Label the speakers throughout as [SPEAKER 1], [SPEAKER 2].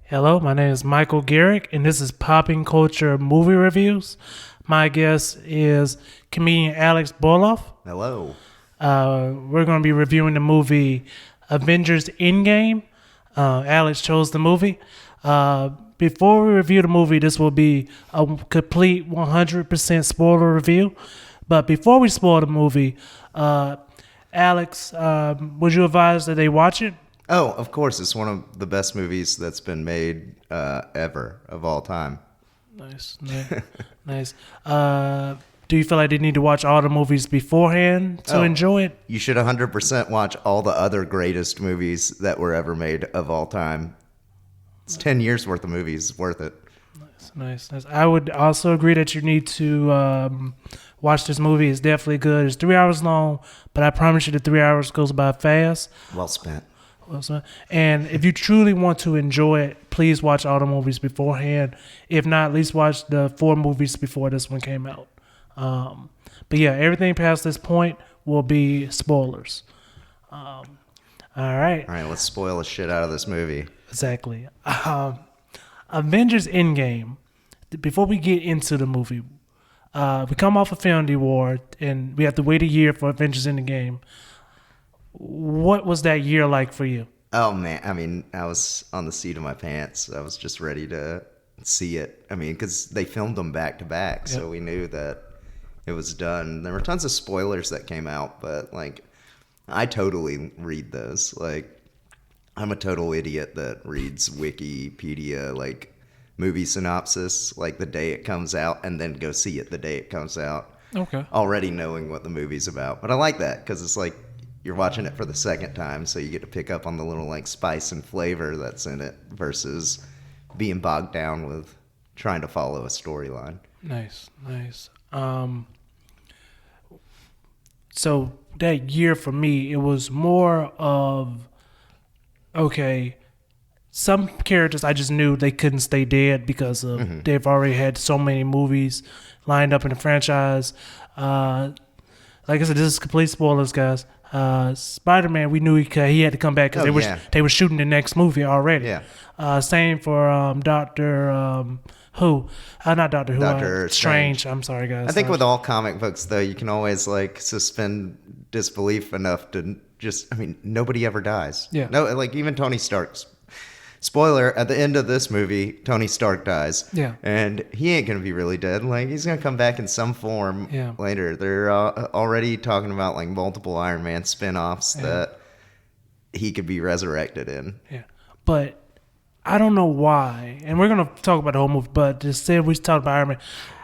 [SPEAKER 1] Hello, my name is Michael Garrick, and this is PoppinCulture Movie Reviews. My guest is comedian Alex Baldauf.
[SPEAKER 2] Hello.
[SPEAKER 1] We're going to be reviewing the movie Avengers Endgame. Alex chose the movie. Before we review the movie, this will be a complete 100% spoiler review. But before we spoil the movie, Alex, would you advise that they watch it?
[SPEAKER 2] Oh, of course. It's one of the best movies that's been made ever of all time.
[SPEAKER 1] Nice. Nice. Do you feel like they need to watch all the movies beforehand to enjoy it?
[SPEAKER 2] You should 100% watch all the other greatest movies that were ever made of all time. It's 10 years worth of movies. It's worth it.
[SPEAKER 1] Nice. I would also agree that you need to watch this movie. It's definitely good. It's 3 hours long, but I promise you the 3 hours goes by fast.
[SPEAKER 2] Well spent.
[SPEAKER 1] And if you truly want to enjoy it, please watch all the movies beforehand. If not, at least watch the 4 movies before this one came out. But yeah, everything past this point will be spoilers. All right.
[SPEAKER 2] All right, let's spoil the shit out of this movie.
[SPEAKER 1] Exactly. Avengers Endgame. Before we get into the movie, we come off a Film Award, and we have to wait a year for Avengers Endgame. What was that year like for you?
[SPEAKER 2] Oh, man. I mean, I was on the seat of my pants. I was just ready to see it. I mean, because they filmed them back to back, so we knew that it was done. There were tons of spoilers that came out, but, like, I totally read those. Like, I'm a total idiot that reads Wikipedia, like, movie synopsis, like, the day it comes out, and then go see it the day it comes out.
[SPEAKER 1] Okay.
[SPEAKER 2] Already knowing what the movie's about. But I like that, because it's like, you're watching it for the second time, so you get to pick up on the little like spice and flavor that's in it versus being bogged down with trying to follow a storyline.
[SPEAKER 1] Nice. So that year for me, it was more of, okay, some characters I just knew they couldn't stay dead because of they've already had so many movies lined up in the franchise. Like I said, this is complete spoilers, guys. Spider-Man, we knew he had to come back because they were shooting the next movie already.
[SPEAKER 2] Yeah.
[SPEAKER 1] Same for Doctor Who. Not Doctor Who.
[SPEAKER 2] Doctor Strange.
[SPEAKER 1] I'm sorry, guys.
[SPEAKER 2] I think with all comic books, though, you can always like suspend disbelief enough to just. I mean, nobody ever dies.
[SPEAKER 1] Yeah.
[SPEAKER 2] No, like even Tony Stark's. Spoiler, at the end of this movie, Tony Stark dies.
[SPEAKER 1] Yeah.
[SPEAKER 2] And he ain't going to be really dead. Like, he's going to come back in some form later. They're already talking about, like, multiple Iron Man spin-offs that he could be resurrected in.
[SPEAKER 1] Yeah. But I don't know why, and we're going to talk about the whole movie, but just say we talk about Iron Man.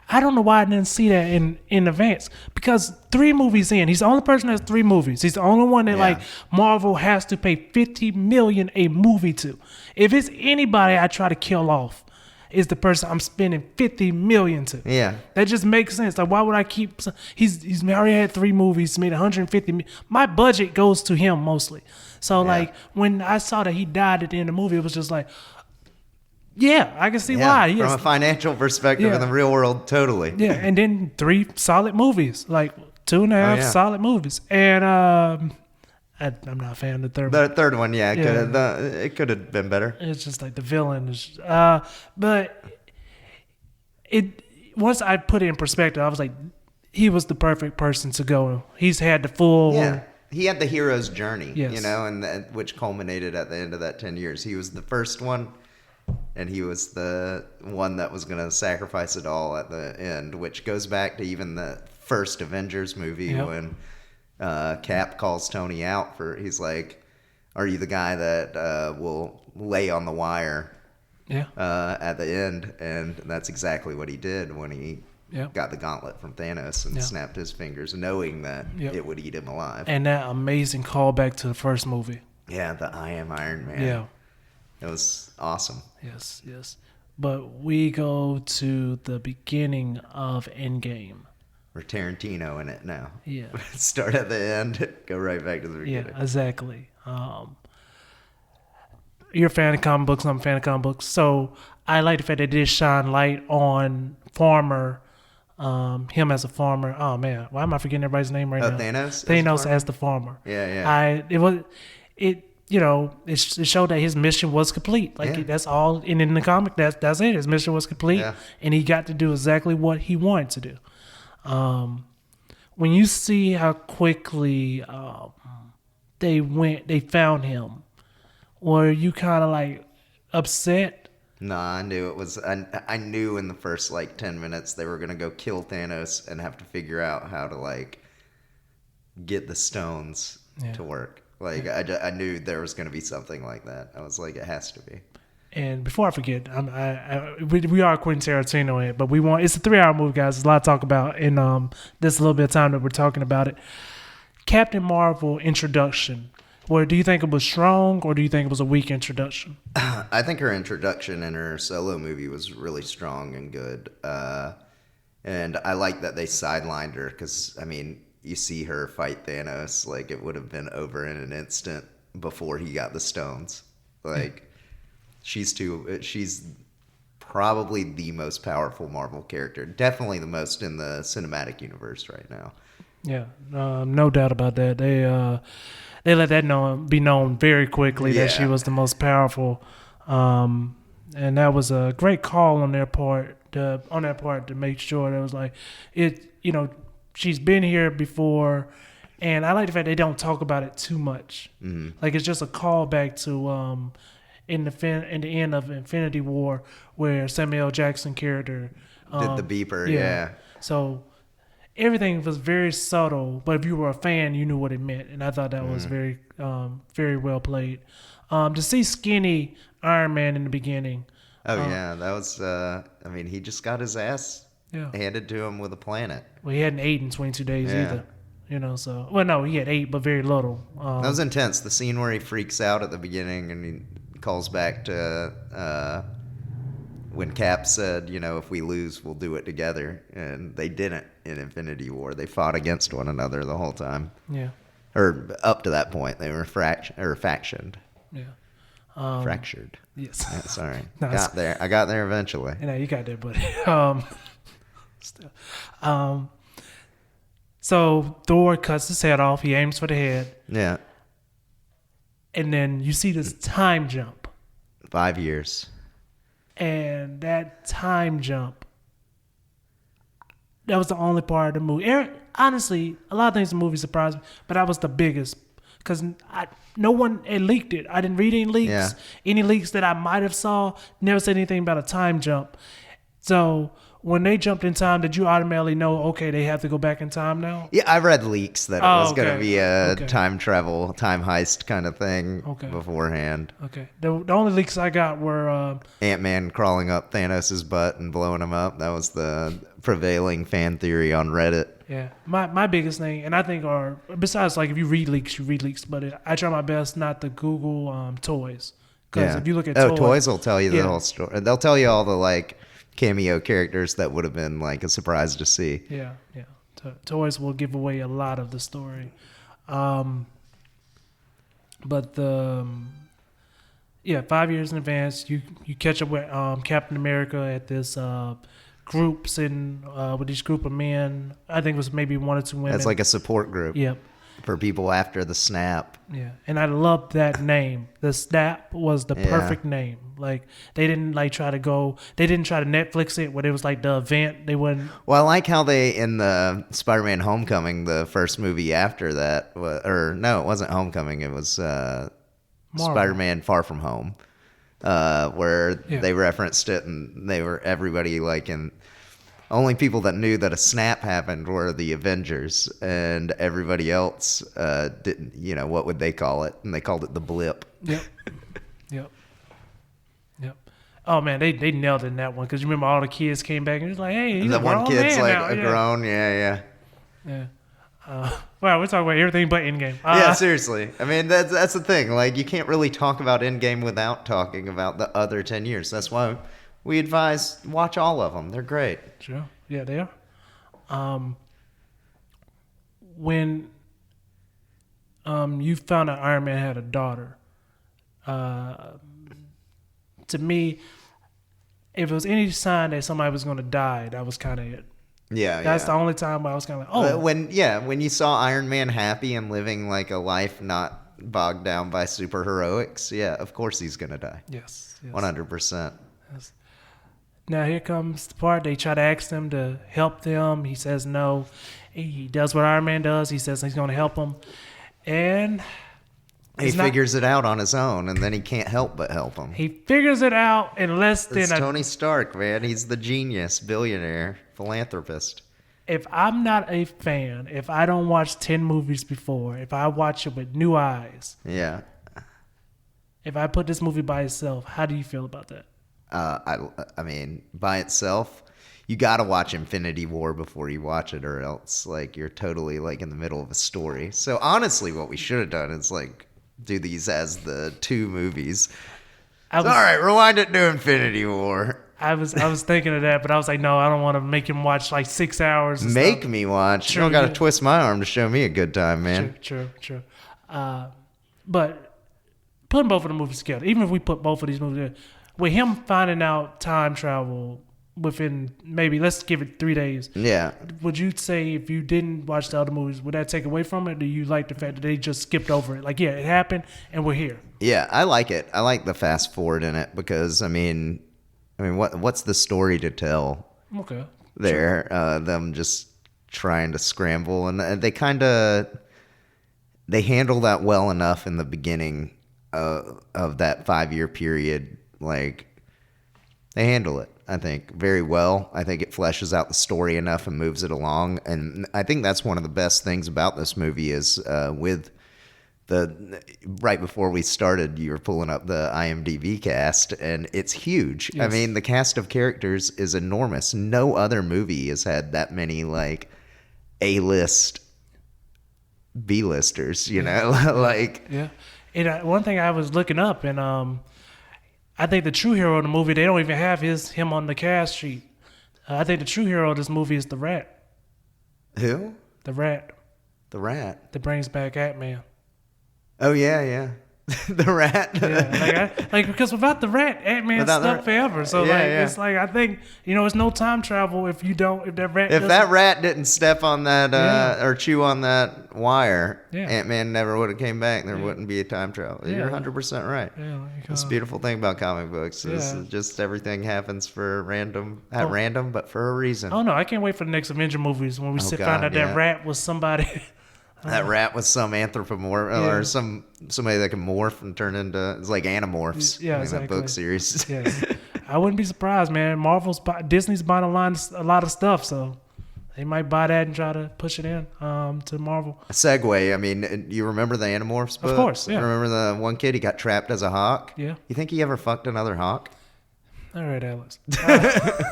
[SPEAKER 1] I don't know why I didn't see that in advance. Because 3 movies in, he's the only person that has 3 movies. He's the only one that like Marvel has to pay $50 million a movie to. If it's anybody I try to kill off, is the person I'm spending $50 million to.
[SPEAKER 2] Yeah.
[SPEAKER 1] That just makes sense. Like, why would I keep? He's already had 3 movies, made $150 million. My budget goes to him mostly. So like when I saw that he died at the end of the movie, it was just like, yeah, I can see why.
[SPEAKER 2] From a financial perspective in the real world, totally.
[SPEAKER 1] Yeah, and then 3 solid movies, like 2.5 solid movies. And I'm not a fan of the third one.
[SPEAKER 2] The third one, it could have been better.
[SPEAKER 1] It's just like the villain is, but once I put it in perspective, I was like, he was the perfect person to go. He's had the full.
[SPEAKER 2] Yeah. He had the hero's journey,
[SPEAKER 1] yes.
[SPEAKER 2] and which culminated at the end of that 10 years. He was the first one. And he was the one that was going to sacrifice it all at the end, which goes back to even the first Avengers movie when Cap calls Tony out he's like, are you the guy that will lay on the wire at the end? And that's exactly what he did when he got the gauntlet from Thanos and snapped his fingers, knowing that it would eat him alive.
[SPEAKER 1] And that amazing callback to the first movie.
[SPEAKER 2] Yeah, the I Am Iron Man.
[SPEAKER 1] Yeah.
[SPEAKER 2] It was awesome.
[SPEAKER 1] Yes. But we go to the beginning of Endgame.
[SPEAKER 2] We're Tarantino in it now.
[SPEAKER 1] Yeah.
[SPEAKER 2] Start at the end, go right back to the beginning.
[SPEAKER 1] Yeah, exactly. You're a fan of comic books, I'm a fan of comic books. So I like the fact that they did shine light on Farmer, him as a farmer. Oh, man. Why am I forgetting everybody's name right now?
[SPEAKER 2] Thanos?
[SPEAKER 1] Thanos as the farmer.
[SPEAKER 2] Yeah.
[SPEAKER 1] It it showed that his mission was complete. Like that's all. And in the comic, that's it. His mission was complete, and he got to do exactly what he wanted to do. When you see how quickly they found him, were you kind of like upset?
[SPEAKER 2] No, I knew it was. I knew in the first like 10 minutes they were gonna go kill Thanos and have to figure out how to like get the stones to work. Like I knew there was gonna be something like that. I was like, it has to be.
[SPEAKER 1] And before I forget, we are Quentin Tarantino in it, but it's a 3-hour movie, guys. There's a lot to talk about, and there's a little bit of time that we're talking about it. Captain Marvel introduction. Well, do you think it was strong, or do you think it was a weak introduction?
[SPEAKER 2] I think her introduction in her solo movie was really strong and good. And I like that they sidelined her because, I mean, you see her fight Thanos, like it would have been over in an instant before he got the stones. Like, she's probably the most powerful Marvel character. Definitely the most in the cinematic universe right now.
[SPEAKER 1] Yeah, no doubt about that. They let that be known very quickly that she was the most powerful, and that was a great call on their part. To make sure that it was like it. She's been here before, and I like the fact they don't talk about it too much. Mm-hmm. Like it's just a callback to in the end of Infinity War where Samuel L. Jackson character
[SPEAKER 2] did the beeper. Yeah.
[SPEAKER 1] So. Everything was very subtle, but if you were a fan, you knew what it meant, and I thought that was very, very well played. To see skinny Iron Man in the beginning.
[SPEAKER 2] Oh yeah, that was. I mean, he just got his ass handed to him with a planet.
[SPEAKER 1] Well, he hadn't ate in 22 days either. So no, he had ate, but very little.
[SPEAKER 2] That was intense. The scene where he freaks out at the beginning and he calls back to. When Cap said, if we lose, we'll do it together. And they didn't in Infinity War. They fought against one another the whole time.
[SPEAKER 1] Yeah.
[SPEAKER 2] Or up to that point, they were factioned.
[SPEAKER 1] Yeah.
[SPEAKER 2] Fractured.
[SPEAKER 1] Yes.
[SPEAKER 2] Yeah, sorry. No, I got there eventually.
[SPEAKER 1] You got there, buddy. So Thor cuts his head off. He aims for the head.
[SPEAKER 2] Yeah.
[SPEAKER 1] And then you see this time jump.
[SPEAKER 2] 5 years.
[SPEAKER 1] And that time jump, that was the only part of the movie. Honestly, a lot of things in the movie surprised me, but that was the biggest because no one had leaked it. I didn't read any leaks.
[SPEAKER 2] Yeah.
[SPEAKER 1] Any leaks that I might have saw never said anything about a time jump. So when they jumped in time, did you automatically know, okay, they have to go back in time now?
[SPEAKER 2] Yeah, I read leaks that it was going to be a time travel, time heist kind of thing beforehand.
[SPEAKER 1] Okay. The only leaks I got were...
[SPEAKER 2] Ant-Man crawling up Thanos' butt and blowing him up. That was the prevailing fan theory on Reddit.
[SPEAKER 1] Yeah. My biggest thing, and I think besides like if you read leaks, but I try my best not to Google toys. Because if you look at
[SPEAKER 2] toys will tell you the whole story. They'll tell you all the like... cameo characters that would have been like a surprise to see.
[SPEAKER 1] Yeah. Toys will give away a lot of the story. But 5 years in advance, you catch up with Captain America at this group sitting with this group of men. I think it was maybe 1 or 2 women.
[SPEAKER 2] That's like a support group.
[SPEAKER 1] Yep.
[SPEAKER 2] For people after the snap.
[SPEAKER 1] Yeah, and I loved that name. The snap was the perfect name. Like they didn't try to Netflix it where it was like the event. They wouldn't.
[SPEAKER 2] Well, I like how they in the Spider-Man Homecoming, the first movie after that, it wasn't Homecoming. It was Spider-Man Far From Home, where they referenced it and everybody like in. Only people that knew that a snap happened were the Avengers, and everybody else didn't. What would they call it? And they called it the blip.
[SPEAKER 1] Yep. Oh man, they nailed it in that one because you remember all the kids came back and it was like, hey, he's
[SPEAKER 2] that one kid's like
[SPEAKER 1] now.
[SPEAKER 2] grown. Yeah.
[SPEAKER 1] Wow, we're talking about everything but Endgame.
[SPEAKER 2] Yeah, seriously. I mean, that's the thing. Like, you can't really talk about Endgame without talking about the other 10 years. That's why. We advise watch all of them. They're great.
[SPEAKER 1] Sure. Yeah, they are. When you found out Iron Man had a daughter, to me, if it was any sign that somebody was going to die, that was kind of it.
[SPEAKER 2] Yeah,
[SPEAKER 1] That's the only time I was kind of like, oh.
[SPEAKER 2] When you saw Iron Man happy and living like a life not bogged down by superheroics, yeah, of course he's gonna die.
[SPEAKER 1] Yes.
[SPEAKER 2] 100%.
[SPEAKER 1] Yes. Now here comes the part they try to ask him to help them. He says no. He does what Iron Man does. He says he's going to help him, and
[SPEAKER 2] he figures it out on his own, and then he can't help but help him.
[SPEAKER 1] He figures it out in less than
[SPEAKER 2] Tony Stark, man. He's the genius, billionaire, philanthropist.
[SPEAKER 1] If I'm not a fan, if I don't watch 10 movies before, if I watch it with new eyes,
[SPEAKER 2] yeah.
[SPEAKER 1] If I put this movie by itself, how do you feel about that?
[SPEAKER 2] I mean, by itself, you got to watch Infinity War before you watch it, or else like you're totally like in the middle of a story. So honestly, what we should have done is like do these as the 2 movies. All right, rewind it to Infinity War.
[SPEAKER 1] I was thinking of that, but I was like, no, I don't want to make him watch like 6 hours.
[SPEAKER 2] Make me watch. True, you don't got to twist my arm to show me a good time, man.
[SPEAKER 1] True. But putting both of the movies together, even if we put both of these movies together, with him finding out time travel within maybe, let's give it 3 days.
[SPEAKER 2] Yeah.
[SPEAKER 1] Would you say if you didn't watch the other movies, would that take away from it? Or do you like the fact that they just skipped over it? Like, yeah, it happened and we're here.
[SPEAKER 2] Yeah, I like it. I like the fast forward in it because, I mean, what's the story to tell?
[SPEAKER 1] Okay.
[SPEAKER 2] There, sure. Them just trying to scramble, and they handle that well enough in the beginning of that 5-year period. Like, they handle it, I think, very well. I think it fleshes out the story enough and moves it along, and I think that's one of the best things about this movie is with right before we started, you were pulling up the IMDb cast, and it's huge. Yes. I mean, the cast of characters is enormous. No other movie has had that many, like, A-list B-listers, you know? Like...
[SPEAKER 1] Yeah. And one thing I was looking up, and I think the true hero of the movie, they don't even have him on the cast sheet. I think the true hero of this movie is the Rat.
[SPEAKER 2] Who?
[SPEAKER 1] The Rat.
[SPEAKER 2] The Rat?
[SPEAKER 1] That brings back Ant-Man.
[SPEAKER 2] Oh, yeah. The Rat.
[SPEAKER 1] Yeah, because without the Rat, Ant-Man's stuck forever. So it's like, I think, it's no time travel if that
[SPEAKER 2] rat didn't step on that or chew on that wire, Ant-Man never would have came back. There wouldn't be a time travel. You're 100% right. Yeah, that's the beautiful thing about comic books is just everything happens for random, but for a reason.
[SPEAKER 1] Oh no, I can't wait for the next Avenger movies when we find out that Rat was somebody.
[SPEAKER 2] That rat was some anthropomorph or somebody that can morph and turn into, it's like Animorphs.
[SPEAKER 1] Yeah, exactly.
[SPEAKER 2] That book series.
[SPEAKER 1] Yes. I wouldn't be surprised, man. Disney's buying a lot of stuff, so they might buy that and try to push it in to Marvel.
[SPEAKER 2] A segue. I mean, you remember the Animorphs book?
[SPEAKER 1] Of course, yeah.
[SPEAKER 2] Remember the one kid, he got trapped as a hawk?
[SPEAKER 1] Yeah.
[SPEAKER 2] You think he ever fucked another hawk?
[SPEAKER 1] All right, Alex.
[SPEAKER 2] I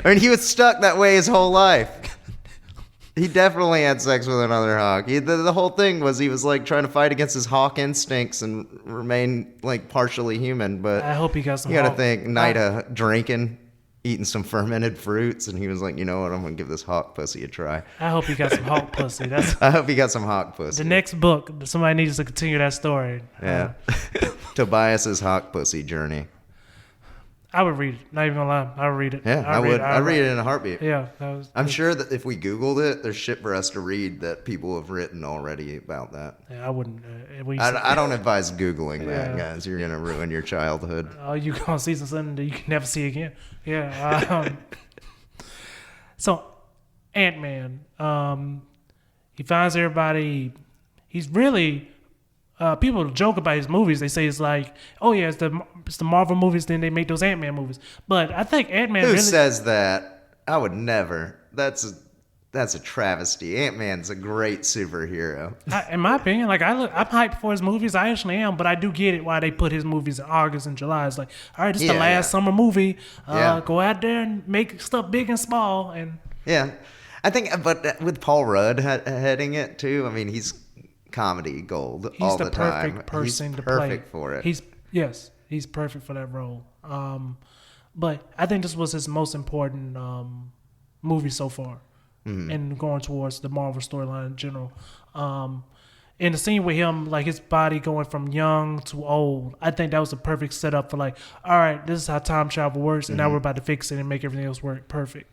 [SPEAKER 2] mean, he was stuck that way his whole life. He definitely had sex with another hawk. The whole thing was he was like trying to fight against his hawk instincts and remain like partially human. But
[SPEAKER 1] I hope he got some.
[SPEAKER 2] You got to think night of drinking, eating some fermented fruits, and he was like, you know what, I'm gonna give this hawk pussy a try.
[SPEAKER 1] I hope he got some hawk pussy.
[SPEAKER 2] I hope he got some hawk pussy.
[SPEAKER 1] The next book, somebody needs to continue that story.
[SPEAKER 2] Yeah, Tobias's hawk pussy journey.
[SPEAKER 1] I would read it. Not even gonna lie. I would read it.
[SPEAKER 2] Yeah, I would. I'd read it in a heartbeat.
[SPEAKER 1] Yeah.
[SPEAKER 2] I'm sure that if we Googled it, there's shit for us to read that people have written already about that.
[SPEAKER 1] Yeah, I wouldn't.
[SPEAKER 2] I don't advise Googling that, guys. You're going to ruin your childhood.
[SPEAKER 1] Oh, you're going to see something that you can never see again. Yeah. So, Ant-Man, he finds everybody. He's really... people joke about his movies. They say it's like, oh yeah, it's the Marvel movies. Then they make those Ant-Man movies. But I think Ant-Man.
[SPEAKER 2] Who says that? I would never. That's a travesty. Ant-Man's a great superhero.
[SPEAKER 1] In my opinion, like I'm hyped for his movies. I actually am, but I do get it why they put his movies in August and July. It's like, all right, this is the last summer movie. Go out there and make stuff big and small. And
[SPEAKER 2] I think, but with Paul Rudd heading it too. I mean, he's comedy gold all the time.
[SPEAKER 1] He's the perfect person to play.
[SPEAKER 2] He's perfect for it.
[SPEAKER 1] He's perfect for that role. But I think this was his most important movie so far, and going towards the Marvel storyline in general. In the scene with him, like his body going from young to old, I think that was a perfect setup for like, all right, this is how time travel works, and now we're about to fix it and make everything else work perfect.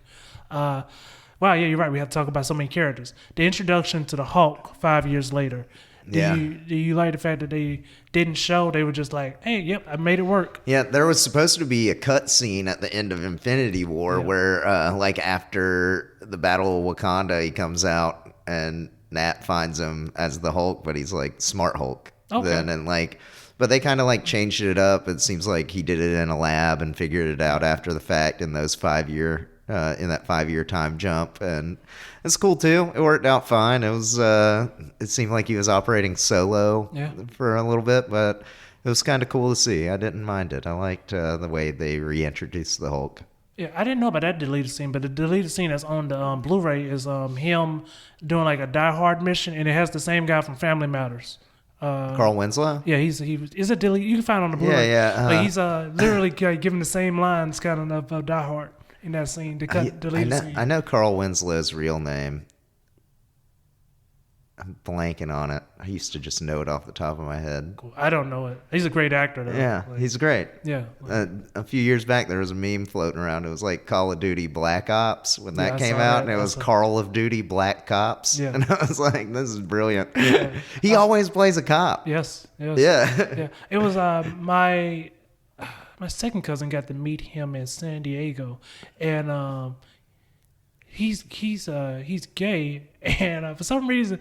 [SPEAKER 1] Wow, yeah, you're right. We have to talk about so many characters. The introduction to the Hulk 5 years later. Do you like the fact that they didn't show? They were just like, hey, yep, I made it work.
[SPEAKER 2] Yeah, there was supposed to be a cut scene at the end of Infinity War where, like, after the Battle of Wakanda, he comes out and Nat finds him as the Hulk, but he's like Smart Hulk.
[SPEAKER 1] Okay.
[SPEAKER 2] Then, and like, but they kind of like changed it up. It seems like he did it in a lab and figured it out after the fact in those 5-year in that 5-year time jump, and it's cool too. It worked out fine. It was it seemed like he was operating solo for a little bit, but it was kind of cool to see. I didn't mind it. I liked the way they reintroduced the Hulk.
[SPEAKER 1] Yeah, I didn't know about that deleted scene, but the deleted scene that's on the Blu-ray is him doing like a Die Hard mission, and it has the same guy from Family Matters.
[SPEAKER 2] Carl Winslow?
[SPEAKER 1] Yeah, is it delete? You can find it on the Blu-ray.
[SPEAKER 2] Yeah.
[SPEAKER 1] But he's literally giving the same lines kind of Die Hard in that scene. The deleted scene.
[SPEAKER 2] I know Carl Winslow's real name. I'm blanking on it. I used to just know it off the top of my head.
[SPEAKER 1] Cool. I don't know it. He's a great actor, though.
[SPEAKER 2] Yeah, he's great.
[SPEAKER 1] Yeah.
[SPEAKER 2] A few years back, there was a meme floating around. It was like Call of Duty Black Ops when that came out, and it was Call of Duty Black Cops.
[SPEAKER 1] Yeah.
[SPEAKER 2] And I was like, this is brilliant. Yeah. He always plays a cop.
[SPEAKER 1] Yes.
[SPEAKER 2] Yeah.
[SPEAKER 1] Yeah. It was my second cousin got to meet him in San Diego, and he's gay, and for some reason.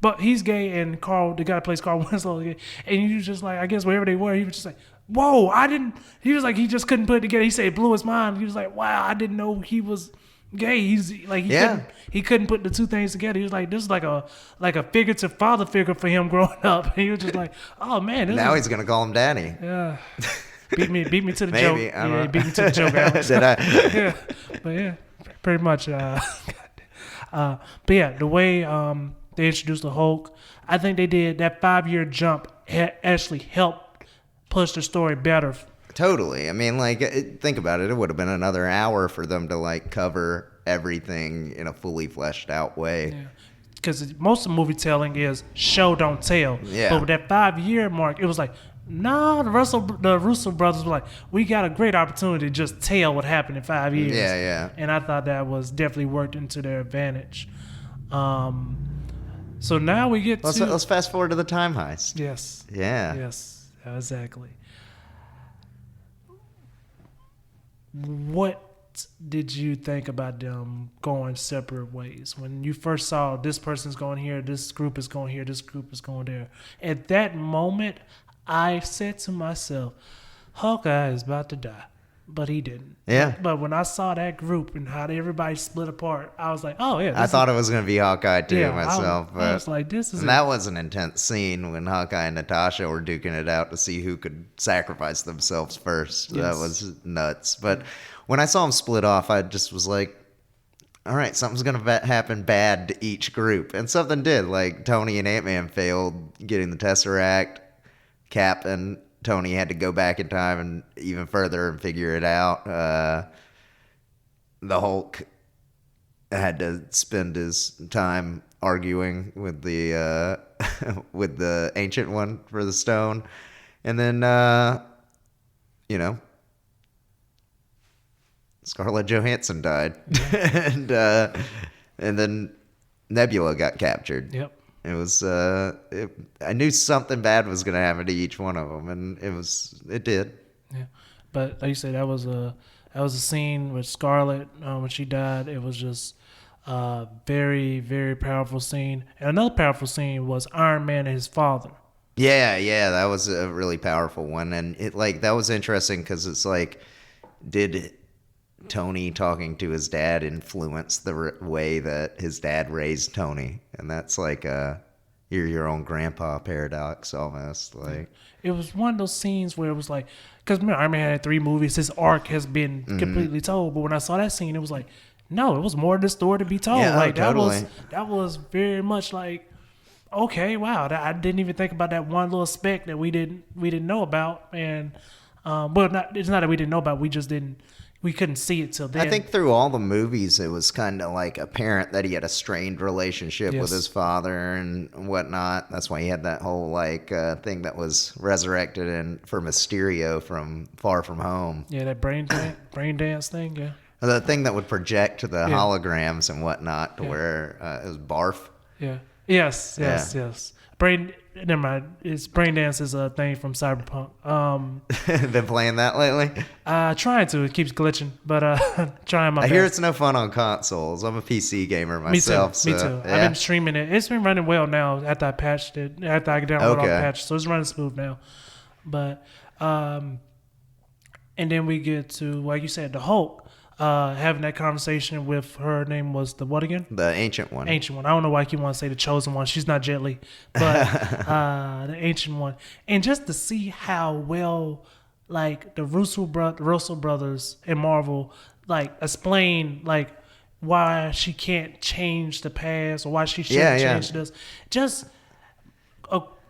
[SPEAKER 1] But he's gay, and Carl, the guy that plays Carl Winslow, and he was just like, I guess wherever they were, he was just like, whoa, he was like, he just couldn't put it together. He said it blew his mind. He was like, wow, I didn't know he was gay. He's like, he couldn't put the two things together. He was like, this is like a figurative father figure for him growing up. And he was just like, oh man.
[SPEAKER 2] Now he's going to call him daddy.
[SPEAKER 1] Yeah. Beat me to the
[SPEAKER 2] Maybe,
[SPEAKER 1] joke. Yeah, he beat me to the joke, Alex.
[SPEAKER 2] Did I?
[SPEAKER 1] Yeah. But yeah, pretty much. But yeah, the way, they introduced the Hulk. I think they did that 5-year jump actually helped push the story better.
[SPEAKER 2] Totally. I mean, like, think about it. It would have been another hour for them to like cover everything in a fully fleshed out way.
[SPEAKER 1] Yeah. Because most of the movie telling is show don't tell.
[SPEAKER 2] Yeah.
[SPEAKER 1] But with that 5-year mark, it was like, no, the Russo brothers were like, we got a great opportunity to just tell what happened in 5 years.
[SPEAKER 2] Yeah.
[SPEAKER 1] And I thought that was definitely worked into their advantage. So now we get to...
[SPEAKER 2] Let's fast forward to the time heist.
[SPEAKER 1] Yes.
[SPEAKER 2] Yeah.
[SPEAKER 1] Yes, exactly. What did you think about them going separate ways? When you first saw this person's going here, this group is going here, this group is going there. At that moment, I said to myself, Hawkeye is about to die. But he didn't.
[SPEAKER 2] Yeah.
[SPEAKER 1] But when I saw that group and how everybody split apart, I was like, oh, yeah.
[SPEAKER 2] I thought it was going to be Hawkeye too myself.
[SPEAKER 1] I was like, this is...
[SPEAKER 2] And that was an intense scene when Hawkeye and Natasha were duking it out to see who could sacrifice themselves first.
[SPEAKER 1] Yes.
[SPEAKER 2] That was nuts. But when I saw them split off, I just was like, all right, something's going to happen bad to each group. And something did. Like, Tony and Ant-Man failed getting the Tesseract. Cap and Tony had to go back in time and even further and figure it out. The Hulk had to spend his time arguing with the with the Ancient One for the stone, and then Scarlett Johansson died, and then Nebula got captured.
[SPEAKER 1] Yep.
[SPEAKER 2] It was. I knew something bad was going to happen to each one of them, and it did.
[SPEAKER 1] Yeah, but like you said, that was a scene with Scarlett when she died. It was just a very, very powerful scene. And another powerful scene was Iron Man and his father.
[SPEAKER 2] Yeah, that was a really powerful one, and that was interesting because it's like, did Tony talking to his dad influence the way that his dad raised Tony? And that's like you're your own grandpa paradox almost. Like,
[SPEAKER 1] it was one of those scenes where it was like, because Iron Man had 3 movies, his arc has been completely told. But when I saw that scene, it was like, no, it was more of the story to be told.
[SPEAKER 2] Yeah,
[SPEAKER 1] like
[SPEAKER 2] totally.
[SPEAKER 1] that was very much like, okay, wow, I didn't even think about that one little speck that we didn't know about. And it's not that we didn't know about, we couldn't see it till then.
[SPEAKER 2] I think through all the movies, it was kind of like apparent that he had a strained relationship with his father and whatnot. That's why he had that whole thing that was resurrected for Mysterio from Far From Home.
[SPEAKER 1] Yeah, that brain dance thing. Yeah.
[SPEAKER 2] The thing that would project the holograms and whatnot to where it was barf.
[SPEAKER 1] Yeah. Yes. Never mind. It's brain dance is a thing from Cyberpunk.
[SPEAKER 2] Been playing that lately?
[SPEAKER 1] Trying to. It keeps glitching, but trying my best.
[SPEAKER 2] I hear it's no fun on consoles. I'm a PC gamer myself.
[SPEAKER 1] Me too.
[SPEAKER 2] Yeah.
[SPEAKER 1] I've been streaming it. It's been running well now after I patched it. After I downloaded all the patches, so it's running smooth now. But and then we get to, like you said, the Hulk. Having that conversation with her name was the what again?
[SPEAKER 2] The Ancient One.
[SPEAKER 1] Ancient One. I don't know why I keep wanting to say the Chosen One. She's not Jet Li, but the Ancient One. And just to see how well, like, the Russo brothers and Marvel, like, explain, like, why she can't change the past or why she shouldn't change this. Just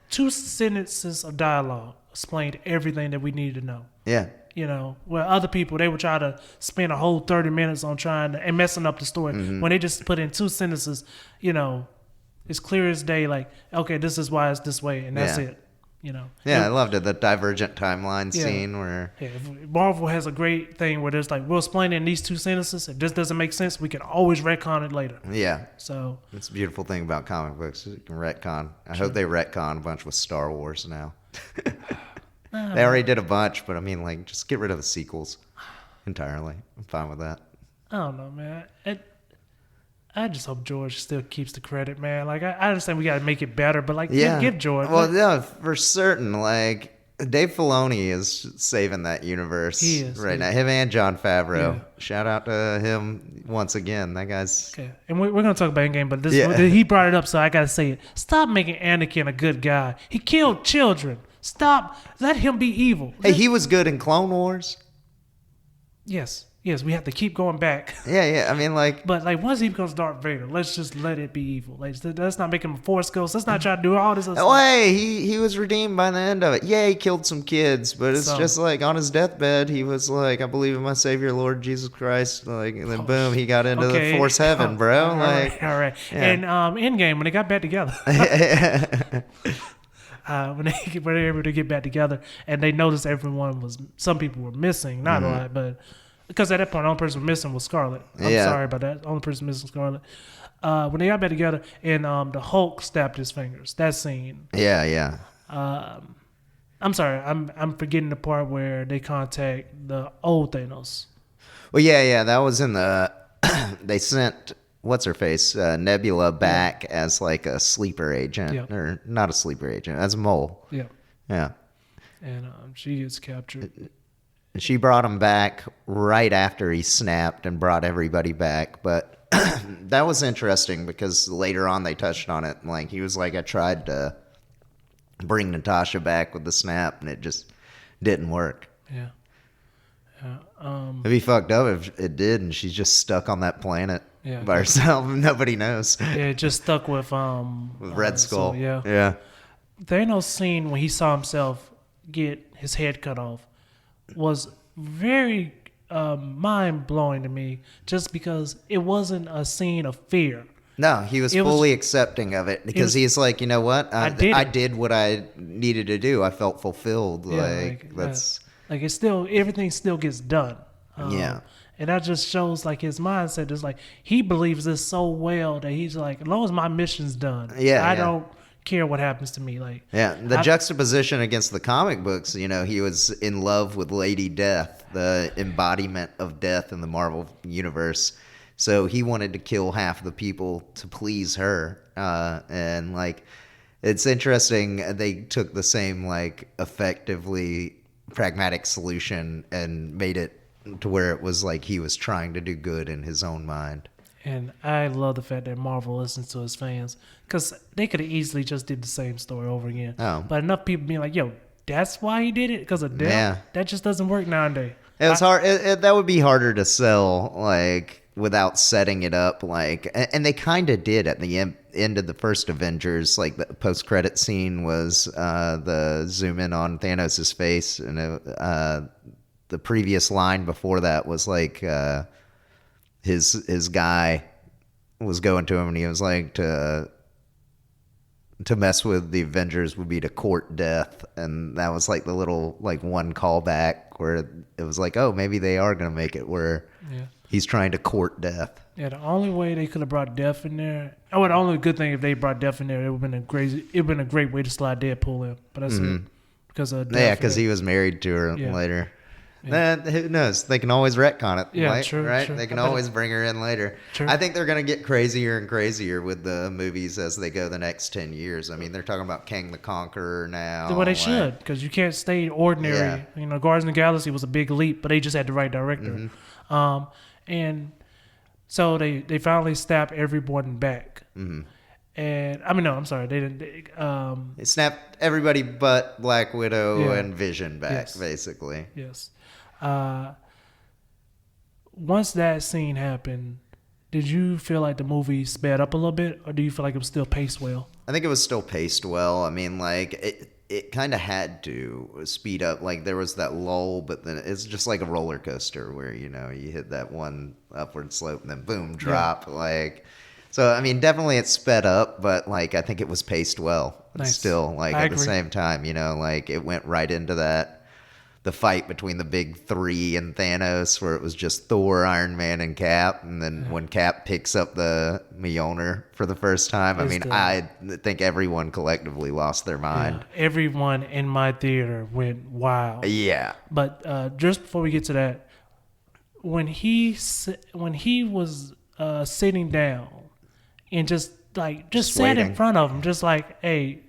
[SPEAKER 1] 2 sentences of dialogue explained everything that we needed to know.
[SPEAKER 2] Yeah.
[SPEAKER 1] You know, where other people, they would try to spend a whole 30 minutes on trying to, and messing up the story. When they just put in 2 sentences, you know, it's clear as day, like, okay, this is why it's this way, and that's it. You know.
[SPEAKER 2] Yeah, I loved it. The divergent timeline scene where...
[SPEAKER 1] Yeah, Marvel has a great thing where there's like, we'll explain it in these 2 sentences. If this doesn't make sense, we can always retcon it later.
[SPEAKER 2] Yeah.
[SPEAKER 1] So...
[SPEAKER 2] It's a beautiful thing about comic books. You can retcon. I hope they retcon a bunch with Star Wars now. They already did a bunch, but I mean, like, just get rid of the sequels entirely. I'm fine with that.
[SPEAKER 1] I don't know, man. I just hope George still keeps the credit, man. Like, I understand we got to make it better, but, like, give George.
[SPEAKER 2] Well, yeah, for certain. Like, Dave Filoni is saving that universe right now. Him and Jon Favreau. Yeah. Shout out to him once again. That guy's...
[SPEAKER 1] Okay, and we're going to talk about Endgame, but he brought it up, so I got to say it. Stop making Anakin a good guy. He killed children. Stop. Let him be evil.
[SPEAKER 2] Hey, he was good in Clone Wars.
[SPEAKER 1] Yes, we have to keep going back.
[SPEAKER 2] Yeah. I mean, like...
[SPEAKER 1] But, like, once he becomes Darth Vader, let's just let it be evil. Like, let's not make him a Force ghost. Let's not try to do all this other stuff.
[SPEAKER 2] Hey, he was redeemed by the end of it. Yeah, he killed some kids, but it's just like on his deathbed, he was like, I believe in my Savior, Lord Jesus Christ. Like, and then boom, he got into the Force heaven, bro.
[SPEAKER 1] All right. Yeah. And Endgame, when they got back together... when they were able to get back together, and they noticed some people were missing, not a lot, but because at that point, the only person missing was Scarlet. I'm sorry about that. The only person missing was Scarlet. When they got back together, and the Hulk snapped his fingers. That scene.
[SPEAKER 2] Yeah.
[SPEAKER 1] I'm sorry. I'm forgetting the part where they contact the old Thanos.
[SPEAKER 2] Well, yeah. That was in the. They sent. What's her face? Nebula back as like a sleeper agent, or not a sleeper agent, as a mole. Yeah.
[SPEAKER 1] And she gets captured.
[SPEAKER 2] She brought him back right after he snapped and brought everybody back. But that was interesting because later on they touched on it. Like, he was like, I tried to bring Natasha back with the snap and it just didn't work.
[SPEAKER 1] Yeah.
[SPEAKER 2] It'd be fucked up if it did and she's just stuck on that planet by herself. Nobody knows.
[SPEAKER 1] Yeah, just stuck with
[SPEAKER 2] Red Skull.
[SPEAKER 1] So, yeah. Thanos' scene when he saw himself get his head cut off was very mind-blowing to me, just because it wasn't a scene of fear.
[SPEAKER 2] No, he was fully accepting of it because he's like, you know what? I did what I needed to do. I felt fulfilled.
[SPEAKER 1] Like it's still, everything still gets done. And that just shows like his mindset is like, he believes this so well that he's like, as long as my mission's done, I don't care what happens to me. Like,
[SPEAKER 2] the juxtaposition against the comic books, you know, he was in love with Lady Death, the embodiment of death in the Marvel universe. So he wanted to kill half the people to please her. And like, it's interesting. They took the same like effectively pragmatic solution and made it to where it was like he was trying to do good in his own mind.
[SPEAKER 1] And I love the fact that Marvel listens to his fans, because they could have easily just did the same story over again. But enough people being like, yo, that's why he did it, because of death? Yeah. That just doesn't work nowadays.
[SPEAKER 2] It was hard. That would be harder to sell, like, without setting it up. Like, and they kind of did at the end of the first Avengers. Like, the post-credit scene was the zoom in on Thanos' face, and the previous line before that was like his guy was going to him and he was like, to to mess with the Avengers would be to court death, and that was like the little like one callback where it was like, oh, maybe they are gonna make it where he's trying to court death.
[SPEAKER 1] Yeah, the only way they could have brought Death in there. Oh, the only good thing if they brought Death in there, it would have been a great way to slide Deadpool in. But that's it. Because
[SPEAKER 2] because he was married to her later. Yeah. Who knows? They can always retcon it.
[SPEAKER 1] Yeah,
[SPEAKER 2] right?
[SPEAKER 1] true.
[SPEAKER 2] Right?
[SPEAKER 1] True.
[SPEAKER 2] They can always bring her in later.
[SPEAKER 1] True.
[SPEAKER 2] I think they're going to get crazier and crazier with the movies as they go the next 10 years. I mean, they're talking about Kang the Conqueror now.
[SPEAKER 1] Well, they should, because you can't stay ordinary.
[SPEAKER 2] Yeah.
[SPEAKER 1] You know, Guardians of the Galaxy was a big leap, but they just had the right director. And so they finally snapped everyone back. And I mean, no, I'm sorry, they didn't.
[SPEAKER 2] It snapped everybody but Black Widow and Vision back, basically.
[SPEAKER 1] Yes. Once that scene happened, did you feel like the movie sped up a little bit, or do you feel like it was still paced well?
[SPEAKER 2] I think it was still paced well. I mean, like it kind of had to speed up. Like there was that lull, but then it's just like a roller coaster where you hit that one upward slope and then boom, drop. Like, so I mean, definitely it sped up, but like I think it was paced well.
[SPEAKER 1] Nice.
[SPEAKER 2] Still, like
[SPEAKER 1] I
[SPEAKER 2] at
[SPEAKER 1] agree.
[SPEAKER 2] the same time, like it went right into the fight between the big three and Thanos, where it was just Thor, Iron Man, and Cap. And then when Cap picks up the Mjolnir for the first time, I think everyone collectively lost their mind.
[SPEAKER 1] Yeah. Everyone in my theater went wild.
[SPEAKER 2] Yeah.
[SPEAKER 1] But just before we get to that, when he was sitting down and just sat
[SPEAKER 2] waiting.
[SPEAKER 1] in front of him, just like, hey,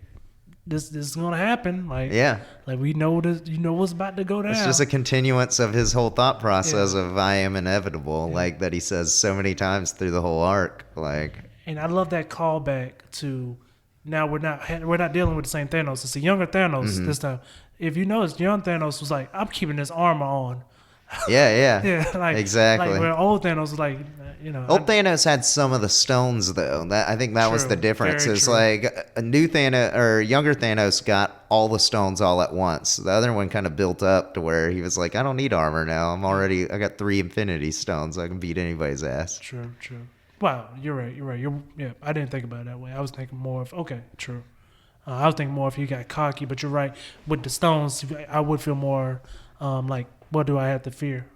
[SPEAKER 1] this is gonna happen. Like we know this, what's about to go down.
[SPEAKER 2] It's just a continuance of his whole thought process of I am inevitable, like that he says so many times through the whole arc. Like,
[SPEAKER 1] and I love that callback to now we're not dealing with the same Thanos. It's a younger Thanos this time. If you notice, young Thanos was like, I'm keeping this armor on.
[SPEAKER 2] Yeah,
[SPEAKER 1] like
[SPEAKER 2] exactly.
[SPEAKER 1] Like where old Thanos was like,
[SPEAKER 2] old Thanos had some of the stones though. I think that was the difference. It's like a new Thanos or younger Thanos got all the stones all at once. The other one kind of built up to where he was like, I don't need armor now. I got 3 Infinity Stones. I can beat anybody's ass.
[SPEAKER 1] True. Wow, you're right. I didn't think about it that way. I was thinking more of true. I was thinking more if he got cocky, but you're right. With the stones, I would feel more like, what do I have to fear?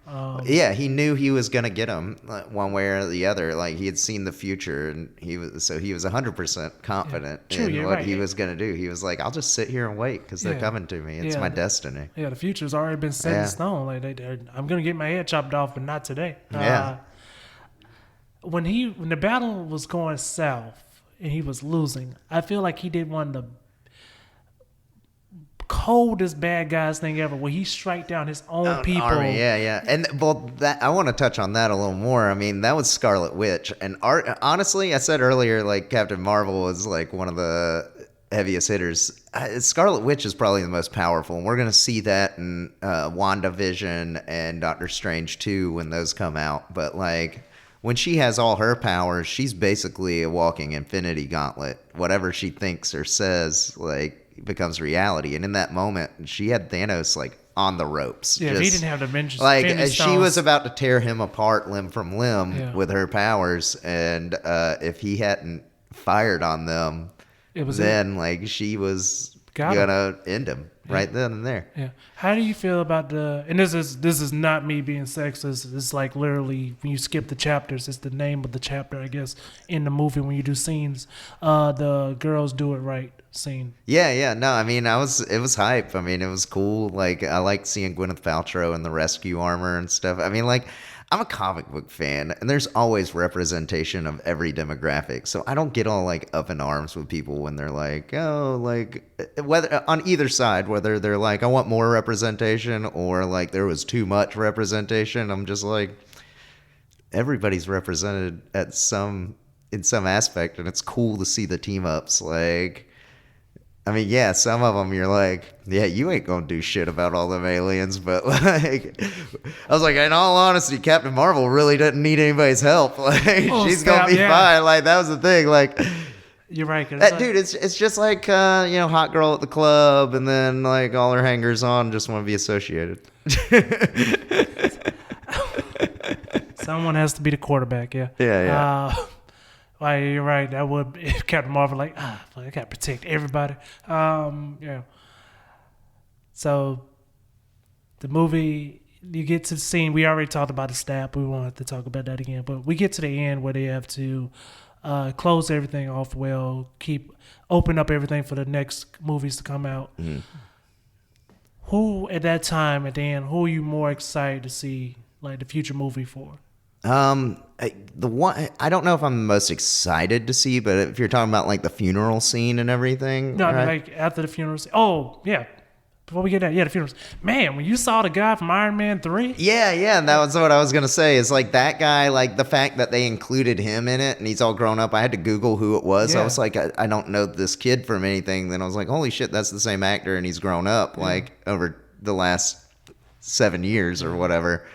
[SPEAKER 2] He knew he was gonna get him one way or the other. Like he had seen the future, and he was 100% confident in what he was gonna do. He was like, "I'll just sit here and wait because they're coming to me. It's my destiny."
[SPEAKER 1] Yeah, the future's already been set in stone. Like I'm gonna get my head chopped off, but not today. When the battle was going south and he was losing, I feel like he did one of the coldest bad guys thing ever, where he strike down his own people.
[SPEAKER 2] Army, and that I want to touch on that a little more. I mean, that was Scarlet Witch, and honestly, I said earlier, like Captain Marvel was like one of the heaviest hitters. Scarlet Witch is probably the most powerful, and we're gonna see that in WandaVision and Doctor Strange 2 when those come out. But like, when she has all her powers, she's basically a walking Infinity Gauntlet. Whatever she thinks or says, like, becomes reality. And in that moment, she had Thanos like on the ropes.
[SPEAKER 1] Yeah, he didn't have the Avengers.
[SPEAKER 2] Like she was about to tear him apart limb from limb with her powers, and if he hadn't fired on them, like she was gonna end him right then and there.
[SPEAKER 1] Yeah. How do you feel about and this is not me being sexist. It's like literally when you skip the chapters, it's the name of the chapter, I guess, in the movie when you do scenes. The girls do it right scene.
[SPEAKER 2] Yeah. No, I mean, it was hype. I mean, it was cool. Like I like seeing Gwyneth Paltrow in the rescue armor and stuff. I mean, like, I'm a comic book fan, and there's always representation of every demographic. So I don't get all like up in arms with people when they're like, oh, like whether on either side, whether they're like, I want more representation or like there was too much representation. I'm just like, everybody's represented in some aspect, and it's cool to see the team ups. Like, I mean, yeah, some of them you're like, yeah, you ain't gonna do shit about all them aliens, but like, I was like, in all honesty, Captain Marvel really didn't need anybody's help. Like, she's gonna be fine. Like, that was the thing. Like,
[SPEAKER 1] you're right,
[SPEAKER 2] dude. It's just like hot girl at the club, and then like all her hangers on just want to be associated.
[SPEAKER 1] Someone has to be the quarterback. Yeah.
[SPEAKER 2] Yeah.
[SPEAKER 1] Why, you're right. That would Captain Marvel like, fuck, I gotta protect everybody. Yeah. So the movie, you get to the scene. We already talked about the stab. We won't have to talk about that again. But we get to the end where they have to close everything off well, open up everything for the next movies to come out.
[SPEAKER 2] Mm-hmm.
[SPEAKER 1] Who at that time at the end? Who are you more excited to see like the future movie for?
[SPEAKER 2] The one I don't know if I'm the most excited to see, but if you're talking about like the funeral scene and everything,
[SPEAKER 1] No,
[SPEAKER 2] right?
[SPEAKER 1] I mean like after the funeral. Oh yeah, before we get that, the funerals. Man, when you saw the guy from Iron Man 3,
[SPEAKER 2] Yeah, that was what I was gonna say. Is like that guy, like the fact that they included him in it, and he's all grown up. I had to Google who it was.
[SPEAKER 1] Yeah.
[SPEAKER 2] I was like, I don't know this kid from anything. Then I was like, holy shit, that's the same actor, and he's grown up like over the last 7 years or whatever.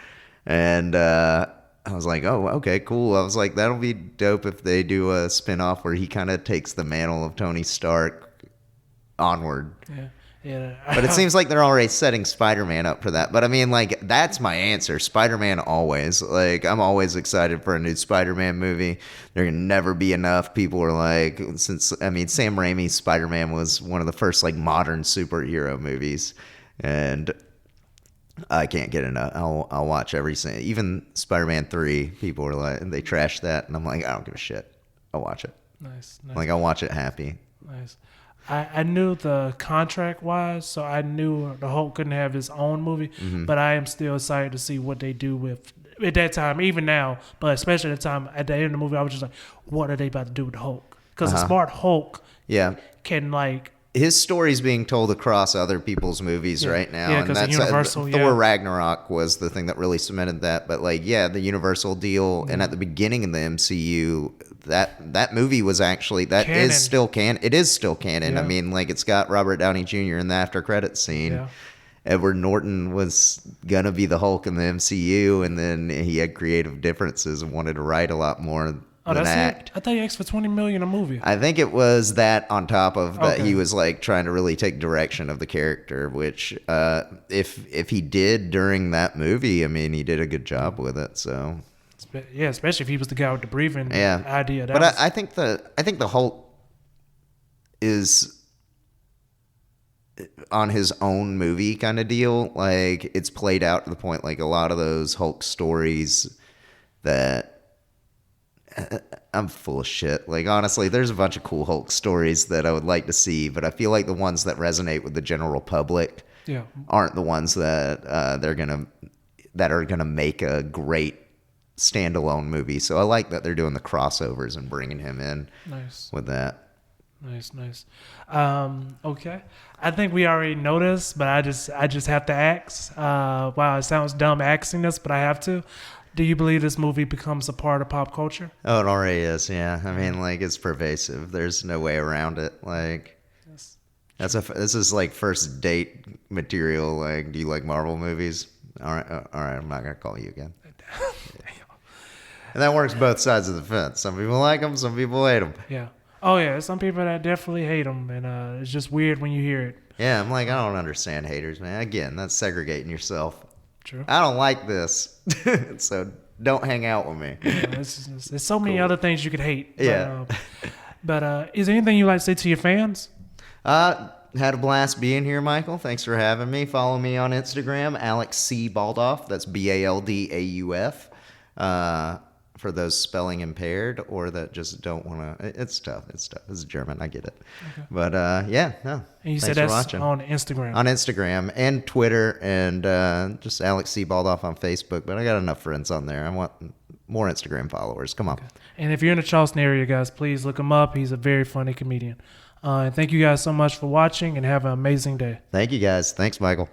[SPEAKER 2] And I was like, oh, okay, cool. I was like, that'll be dope if they do a spinoff where he kind of takes the mantle of Tony Stark onward.
[SPEAKER 1] Yeah.
[SPEAKER 2] But it seems like they're already setting Spider-Man up for that. But I mean, like, that's my answer. Spider-Man always. Like, I'm always excited for a new Spider-Man movie. There can never be enough. People are like, Sam Raimi's Spider-Man was one of the first, like, modern superhero movies. And I can't get enough. I'll watch every single, even Spider-Man 3. People were like, they trashed that, and I'm like, I don't give a shit. I'll watch it.
[SPEAKER 1] Nice.
[SPEAKER 2] Like, I'll watch it happy.
[SPEAKER 1] Nice. I knew the contract wise, so I knew the Hulk couldn't have his own movie, but I am still excited to see what they do with at that time, even now, but especially at the time at the end of the movie, I was just like, what are they about to do with the Hulk? Because a smart Hulk can like.
[SPEAKER 2] His story's being told across other people's movies right now.
[SPEAKER 1] Yeah, because Universal,
[SPEAKER 2] Thor Ragnarok was the thing that really cemented that. But like, the Universal deal, and at the beginning of the MCU, that movie was actually
[SPEAKER 1] canon.
[SPEAKER 2] It is still canon.
[SPEAKER 1] Yeah.
[SPEAKER 2] I mean, like, it's got Robert Downey Jr. in the after credits scene.
[SPEAKER 1] Yeah.
[SPEAKER 2] Edward Norton was gonna be the Hulk in the MCU, and then he had creative differences and wanted to write a lot more.
[SPEAKER 1] That's it? I thought he asked for $20 million a movie.
[SPEAKER 2] I think it was that on top of that he was like trying to really take direction of the character, which if he did during that movie, I mean, he did a good job with it. So
[SPEAKER 1] yeah, especially if he was the guy with the breathing idea.
[SPEAKER 2] I think the Hulk is on his own movie kind of deal. Like, it's played out to the point, like a lot of those Hulk stories that. I'm full of shit. Like, honestly, there's a bunch of cool Hulk stories that I would like to see, but I feel like the ones that resonate with the general public aren't the ones that are gonna make a great standalone movie. So I like that they're doing the crossovers and bringing him in with that.
[SPEAKER 1] Nice. Okay. I think we already know this, but I just have to ask. Wow, it sounds dumb asking this, but I have to. Do you believe this movie becomes a part of pop culture?
[SPEAKER 2] Oh, it already is, yeah. I mean, like, it's pervasive. There's no way around it. Like, this is like first date material. Like, do you like Marvel movies? All right, I'm not gonna call you again. And that works both sides of the fence. Some people like them, some people hate them.
[SPEAKER 1] Yeah. Oh yeah, some people that definitely hate them, and it's just weird when you hear it.
[SPEAKER 2] Yeah, I'm like, I don't understand haters, man. Again, that's segregating yourself.
[SPEAKER 1] True.
[SPEAKER 2] I don't like this, so don't hang out with me.
[SPEAKER 1] Yeah, there's so many other things you could hate.
[SPEAKER 2] Yeah.
[SPEAKER 1] But is there anything you'd like to say to your fans?
[SPEAKER 2] Had a blast being here, Michael. Thanks for having me. Follow me on Instagram, Alex C. Baldauf. That's Baldauf. For those spelling impaired or that just don't want to. It's tough. It's German. I get it. Okay. But
[SPEAKER 1] And you said that's
[SPEAKER 2] watching.
[SPEAKER 1] on Instagram.
[SPEAKER 2] On Instagram and Twitter and just Alex C. Baldauf on Facebook. But I got enough friends on there. I want more Instagram followers. Come on. Okay.
[SPEAKER 1] And if you're in the Charleston area, guys, please look him up. He's a very funny comedian. And thank you guys so much for watching, and have an amazing day.
[SPEAKER 2] Thank you, guys. Thanks, Michael.